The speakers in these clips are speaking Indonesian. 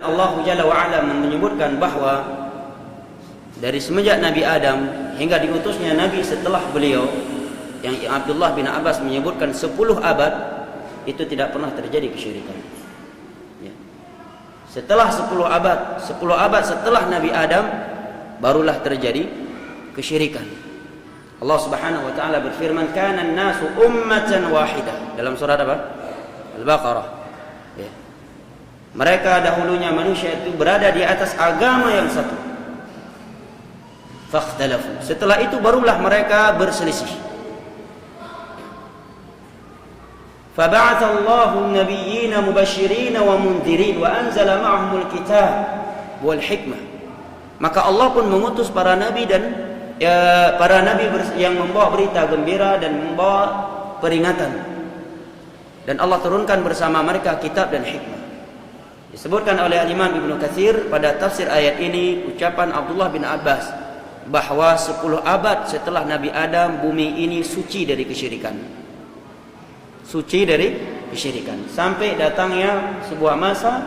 Allah Jalla wa'ala menyebutkan bahwa dari semenjak Nabi Adam hingga diutusnya Nabi setelah beliau, yang Abdullah bin Abbas menyebutkan 10 abad, itu tidak pernah terjadi kesyirikan. Ya. Setelah 10 abad setelah Nabi Adam barulah terjadi kesyirikan. Allah Subhanahu wa taala berfirman, "Kana an-nasu ummatan wahidah." Dalam surat apa? Al-Baqarah. Ya. Mereka dahulunya manusia itu berada di atas agama yang satu. Fakhtalafu. Setelah itu barulah mereka berselisih. Fab'atha Allahu an-nabiyyina mubasysyirin wa mundhirin wa anzala ma'ahumul kitab wal hikmah. Maka Allah pun mengutus para nabi dan para nabi yang membawa berita gembira dan membawa peringatan. Dan Allah turunkan bersama mereka kitab dan hikmah. Disebutkan oleh Imam Ibnu Katsir pada tafsir ayat ini ucapan Abdullah bin Abbas bahwa 10 abad setelah Nabi Adam bumi ini suci dari kesyirikan. Suci dari kesyirikan. Sampai datangnya sebuah masa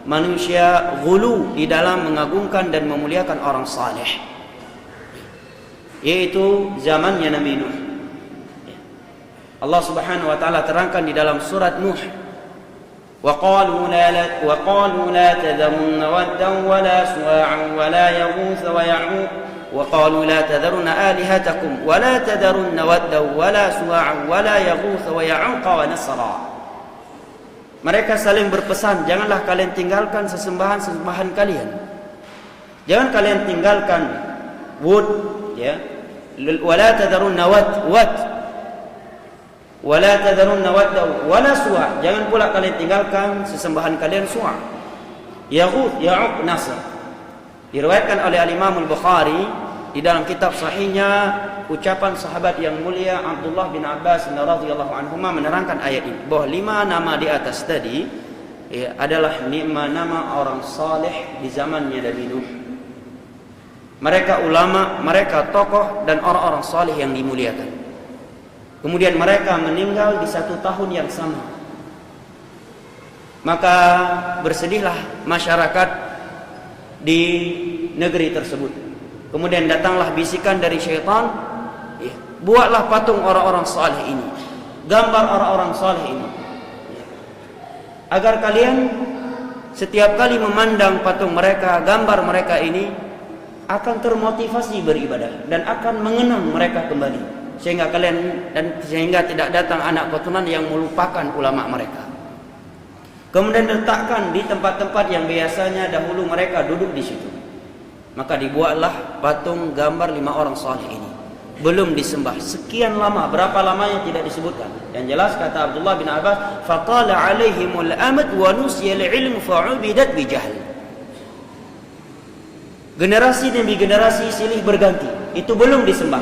manusia ghulu di dalam mengagungkan dan memuliakan orang saleh, yaitu zamannya Nabi Nuh. Allah Subhanahu wa taala terangkan di dalam surat Nuh, وَقَالُوا لَا تَذَرُنَّ وَدًّا وَلَا سُوَاعًا وَلَا يَغُوثَ وَيَعُوقَ وَقَالُوا لَا تَذَرُنَّ آلِهَتَكُمْ وَلَا تَذَرُنَّ وَدًّا وَلَا سُوَاعًا وَلَا يَغُوثَ وَيَعُوقَ وَنَسْرًا. Mereka saling berpesan, janganlah kalian tinggalkan sesembahan-sesembahan kalian. Jangan kalian tinggalkan Wud, ya. وَلَا تَذَرُنَّ وَدًّا وَلَا تَذَرُنَّ وَدًّا وَلَا سُوَاعًا. Jangan pula kalian tinggalkan sesembahan kalian Suwa', Yaghuth, Ya'uq, Nasr. Diriwayatkan oleh Al-Imam Al-Bukhari di dalam kitab sahihnya ucapan sahabat yang mulia Abdullah bin Abbas radhiyallahu anhuma menerangkan ayat ini bahwa 5 nama di atas tadi adalah 5 nama orang saleh di zamannya Nabi Nuh. Mereka ulama, mereka tokoh dan orang-orang saleh yang dimuliakan. Kemudian mereka meninggal di 1 tahun yang sama. Maka bersedihlah masyarakat di negeri tersebut. Kemudian datanglah bisikan dari syaitan, buatlah patung orang-orang saleh ini, gambar orang-orang saleh ini, agar kalian setiap kali memandang patung mereka, gambar mereka ini akan termotivasi beribadah dan akan mengenang mereka kembali, sehingga tidak datang anak keturunan yang melupakan ulama mereka. Kemudian letakkan di tempat-tempat yang biasanya dahulu mereka duduk di situ. Maka dibuatlah patung gambar 5 orang saleh ini. Belum disembah sekian lama, berapa lamanya tidak disebutkan. Yang jelas kata Abdullah bin Abbas, faqala alaihimul amad wa nusiyal ilm fa'ubidat bijahl. Generasi demi generasi silih berganti, itu belum disembah.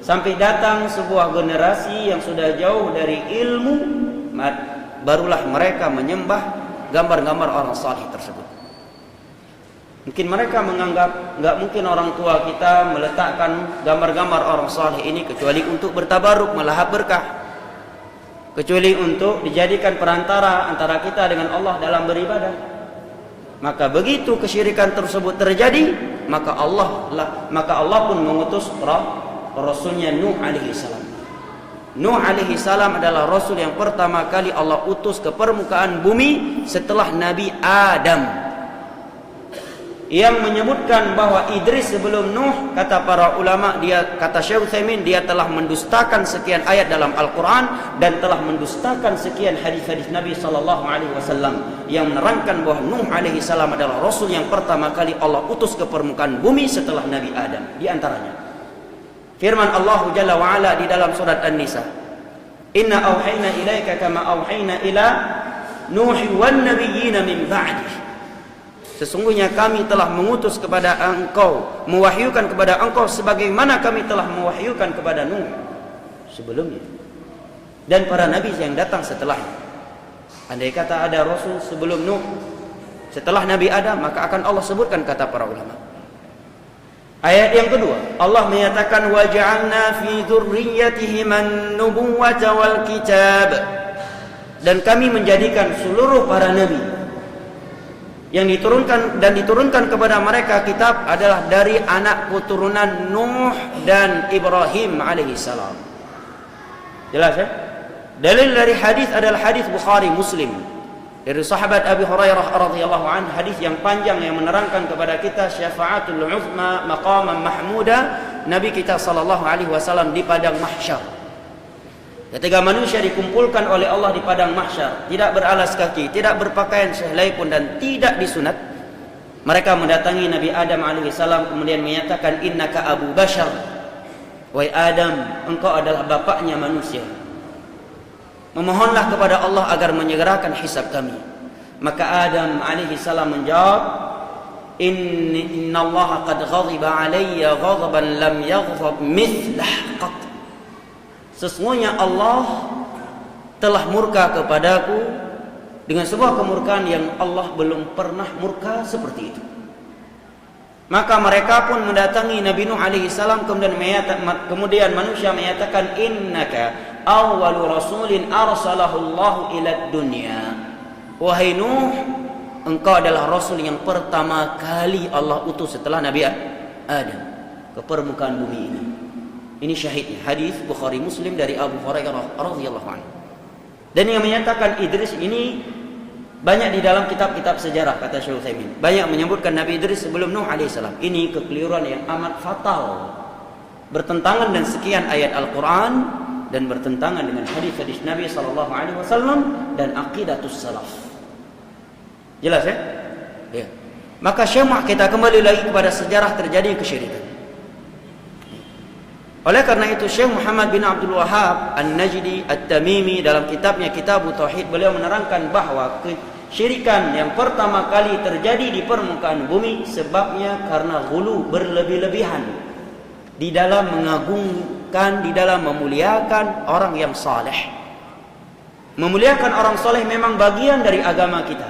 Sampai datang sebuah generasi yang sudah jauh dari ilmu, barulah mereka menyembah gambar-gambar orang saleh tersebut. Mungkin mereka menganggap enggak mungkin orang tua kita meletakkan gambar-gambar orang saleh ini kecuali untuk bertabaruk, melahap berkah, kecuali untuk dijadikan perantara antara kita dengan Allah dalam beribadah. Maka begitu kesyirikan tersebut terjadi, maka Allah pun mengutus Rasulnya Nuh alaihi salam. Nuh alaihi salam adalah Rasul yang pertama kali Allah utus ke permukaan bumi setelah Nabi Adam. Yang menyebutkan bahwa Idris sebelum Nuh, kata para ulama, kata Syekh Utsaimin, dia telah mendustakan sekian ayat dalam Al-Quran dan telah mendustakan sekian hadis-hadis Nabi SAW yang menerangkan bahwa Nuh alaihi salam adalah Rasul yang pertama kali Allah utus ke permukaan bumi setelah Nabi Adam. Di antaranya firman Allah Jalla wa'ala di dalam surat An-Nisa, Inna awhayna ilaika kama awhayna ila Nuhi wan nabiyyina min ba'dih. Sesungguhnya kami telah mengutus kepada engkau, mewahyukan kepada engkau sebagaimana kami telah mewahyukan kepada Nuh sebelumnya dan para nabi yang datang setelahnya. Andai kata ada Rasul sebelum Nuh, setelah Nabi Adam, maka akan Allah sebutkan, kata para ulama. Ayat yang kedua, Allah menyatakan wa ja'alna fi dzurriyyatihi man-nubuwwata wal kitab, dan kami menjadikan seluruh para nabi Yang diturunkan kepada mereka kitab adalah dari anak keturunan Nuh dan Ibrahim alaihissalam. Jelas ya? Dalil dari hadis adalah hadis Bukhari Muslim dari sahabat Abi Hurairah radhiyallahu anhu, hadis yang panjang yang menerangkan kepada kita syafa'atul uzma maqaman mahmuda Nabi kita sallallahu alaihi wasallam di padang mahsyar. Ketika manusia dikumpulkan oleh Allah di padang mahsyar, tidak beralas kaki, tidak berpakaian sehelai pun dan tidak disunat, mereka mendatangi Nabi Adam alaihissalam kemudian menyatakan, innaka Abu Bashar, wahai Adam, engkau adalah bapaknya manusia. Memohonlah kepada Allah agar menyegerakan hisab kami. Maka Adam alaihissalam menjawab, inna Allah qad ghadiba alayya ghadaban lam yaghdab mithlah qat. Sesungguhnya Allah telah murka kepadaku dengan sebuah kemurkaan yang Allah belum pernah murka seperti itu. Maka mereka pun mendatangi Nabi Nuh alaihi salam, kemudian manusia menyatakan, innaka awwalu rasulin arsalahu Allah ila dunya. Wahai Nuh, engkau adalah rasul yang pertama kali Allah utus setelah Nabi Adam ke permukaan bumi ini. Ini syahidnya, hadis Bukhari Muslim dari Abu Hurairah radhiyallahu anhu. Dan yang menyatakan Idris ini banyak di dalam kitab-kitab sejarah, kata Syekh Utsaimin. Banyak menyebutkan Nabi Idris sebelum Nuh alaihissalam. Ini kekeliruan yang amat fatal, bertentangan dengan sekian ayat Al-Quran dan bertentangan dengan hadis-hadis Nabi sallallahu alaihi wasallam dan aqidatus salaf. Jelas ya? Ya. Maka syamah kita kembali lagi kepada sejarah terjadi kesyirikan. Oleh karena itu Syekh Muhammad bin Abdul Wahhab An-Najdi At-Tamimi dalam kitabnya Kitabut Tauhid, beliau menerangkan bahwa kesyirikan yang pertama kali terjadi di permukaan bumi sebabnya karena ghulu, berlebih-lebihan di dalam mengagungkan, di dalam memuliakan orang yang saleh. Memuliakan orang saleh memang bagian dari agama kita,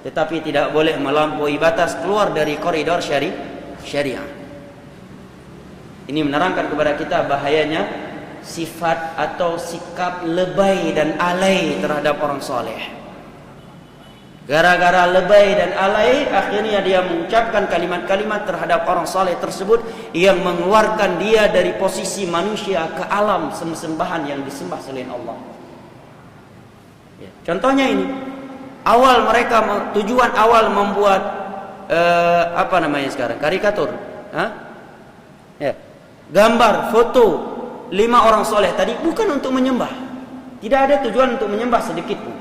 tetapi tidak boleh melampaui batas, keluar dari koridor syariah. Ini menerangkan kepada kita bahayanya sifat atau sikap lebay dan alay terhadap orang soleh. Gara-gara lebay dan alay, akhirnya dia mengucapkan kalimat-kalimat terhadap orang soleh tersebut yang mengeluarkan dia dari posisi manusia ke alam sembahan yang disembah selain Allah. Ya. Contohnya ini, tujuan awal membuat karikatur, ya. Gambar, foto 5 orang soleh tadi bukan untuk menyembah. Tidak ada tujuan untuk menyembah sedikit pun.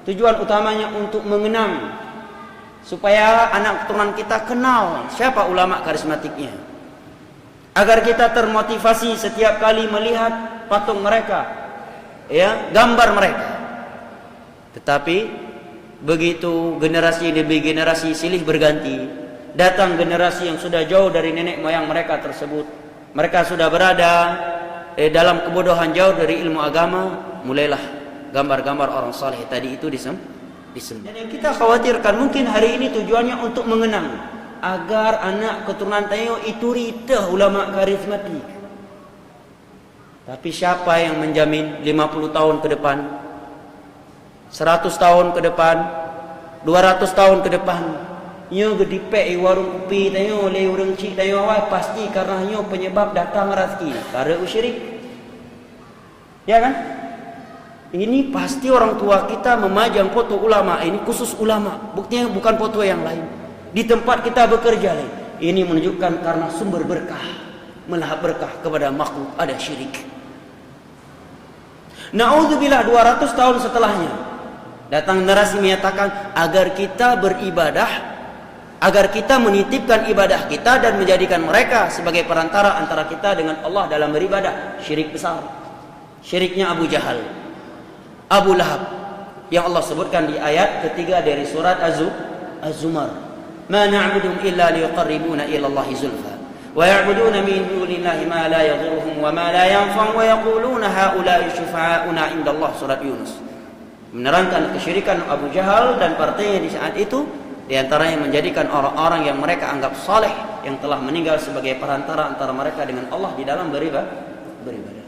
Tujuan utamanya untuk mengenang, supaya anak keturunan kita kenal siapa ulama karismatiknya, agar kita termotivasi setiap kali melihat patung mereka, ya, gambar mereka. Tetapi begitu generasi demi generasi silih berganti, datang generasi yang sudah jauh dari nenek moyang mereka tersebut, mereka sudah berada dalam kebodohan jauh dari ilmu agama, mulailah gambar-gambar orang saleh tadi itu disembah. Dan yang kita khawatirkan mungkin hari ini tujuannya untuk mengenang, agar anak keturunan tayo itu rita ulama karismatik. Tapi siapa yang menjamin 50 tahun ke depan, 100 tahun ke depan, 200 tahun ke depan, nyo gedipek warung kopi tayo le urang cik tayo awal pasti karena nyo penyebab datang rezeki karena syirik. Ya kan? Ini pasti orang tua kita memajang foto ulama, ini khusus ulama, buktinya bukan foto yang lain. Di tempat kita bekerja lain. Ini menunjukkan karena sumber berkah, melahap berkah kepada makhluk ada syirik. Na'udzubillah 200 tahun setelahnya datang generasi menyatakan agar kita beribadah, agar kita menitipkan ibadah kita dan menjadikan mereka sebagai perantara antara kita dengan Allah dalam beribadah. Syirik besar. Syiriknya Abu Jahal, Abu Lahab, yang Allah sebutkan di ayat ketiga dari surat Az-Zumar. Ma na'buduhum illa liyuqarribuna ila Allahi zulfa wa ya'buduna min dunillahi ma la yadhurruhum wa ma la yanfa'uhum wa yaquluna haula'i syufa'auna 'inda Allah, surat Yunus. Menerangkan kesyirikan Abu Jahal dan partainya di saat itu, di antaranya menjadikan orang-orang yang mereka anggap saleh yang telah meninggal sebagai perantara antara mereka dengan Allah di dalam beribadah.